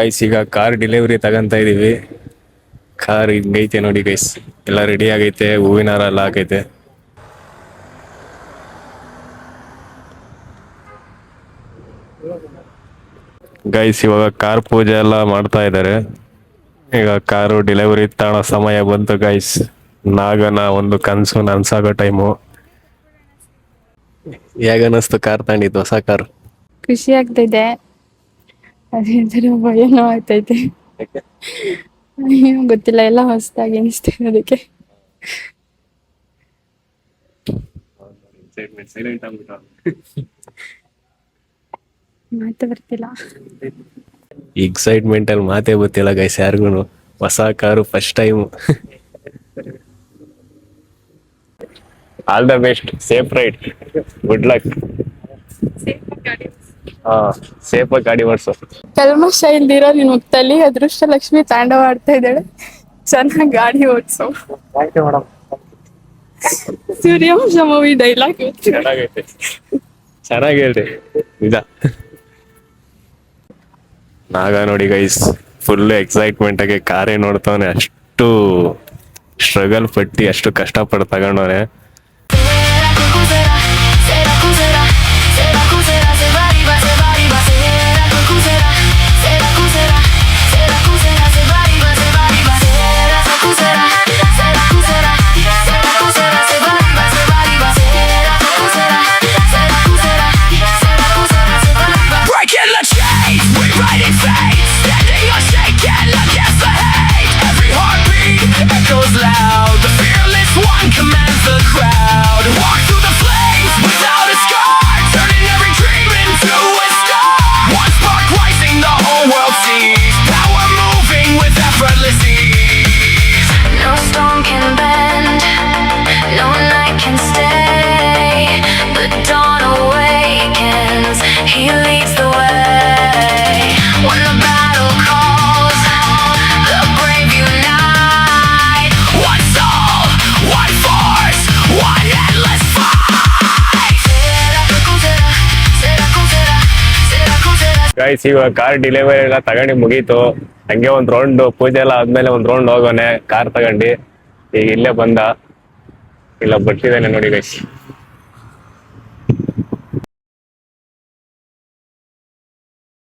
Guys ಈಗ car delivery ತಗಂತ ಇದೀವಿ. Car ಹಿಂಗೈತೆ ನೋಡಿ ಗೈಸ್, ಎಲ್ಲ ರೆಡಿ ಆಗೈತೆ, ಹೂವಿನ ಹಾರ ಎಲ್ಲ ಹಾಕೈತೆ. ಗೈಸ್ ಇವಾಗ ಕಾರ್ ಪೂಜೆ ಎಲ್ಲ ಮಾಡ್ತಾ ಇದ್ದಾರೆ. ಈಗ ಕಾರು ಡೆಲಿವರಿ ತಗೊಳ್ಳೋ ಸಮಯ ಬಂತು ಗೈಸ್. ನಾಗನ ಒಂದು ಕನ್ಸು ನನ್ಸಾಗೋ ಟೈಮು. ಹೇಗನ್ನಿಸ್ತು ಕಾರ್ ತಗೊಂಡಿದ್ದು, ಹೊಸ ಕಾರ್? ಖುಷಿ ಆಗ್ತೈತೆ, ಅದೇ ಭಯನೂ ಆಗ್ತೈತೆ. ಗೊತ್ತಿಲ್ಲ, ಎಲ್ಲ ಹೊಸದಾಗಿ ಅನಿಸ್ತೇನೆ ಅದಕ್ಕೆ. ಮಾತು ಬರ್ತಿಲ್ಲ, ಎಕ್ಸೈಟ್ಮೆಂಟ್ ಅಲ್ಲಿ ಮಾತೇ ಗೊತ್ತಿಲ್ಲ ಗೈಸ್ ಯಾರಿಗೂ. ಹೊಸ car first time. All the best, safe ride, good luck. Safe ಆಗಿ ಗಾಡಿ ಓಡಿಸು. ಕಲ್ಮಶ ಇಲ್ದಿರೋ ನಿನ್ ಮುಖದಲ್ಲಿ ಅದೃಷ್ಟ ಲಕ್ಷ್ಮಿ ತಾಂಡವ ಆಡ್ತಾ ಇದ್ದಾಳೆ. ಚೆನ್ನಾಗಿ ಗಾಡಿ ಓಡಿಸು. ಸೂರ್ಯವಂಶ ಮೂವಿ ಡೈಲಾಗ್ ಚೆನ್ನಾಗೈತೆ, ಚೆನ್ನಾಗಿ ಹೇಳ್ರಿ ನಿಜ. ನಾಗ ನೋಡಿ ಗೈಸ್ ಫುಲ್ ಎಕ್ಸೈಟ್ಮೆಂಟ್ ಆಗಿ ಕಾರೇ ನೋಡ್ತಾವನೆ. ಅಷ್ಟು ಸ್ಟ್ರಗಲ್ ಪಟ್ಟಿ, ಅಷ್ಟು ಕಷ್ಟಪಟ್ಟು ತಗೊಂಡವನೆ. ಗೈಸ್ ಇವಾಗ ಕಾರ್ ಡೆಲಿವರಿ ಎಲ್ಲ ತಗೊಂಡು ಮುಗೀತು. ಹಂಗೆ ಒಂದ್ ರೌಂಡ್ ಪೂಜೆ ಎಲ್ಲ ಆದ್ಮೇಲೆ ಒಂದ್ ರೌಂಡ್ ಹೋಗೋನೆ ಕಾರ್ ತಗೊಂಡು. ಈಗ ಇಲ್ಲೇ ಬಂದ, ಇಲ್ಲ ಬರ್ತಿದ್ದಾನೆ ನೋಡಿ ಗೈಸ್.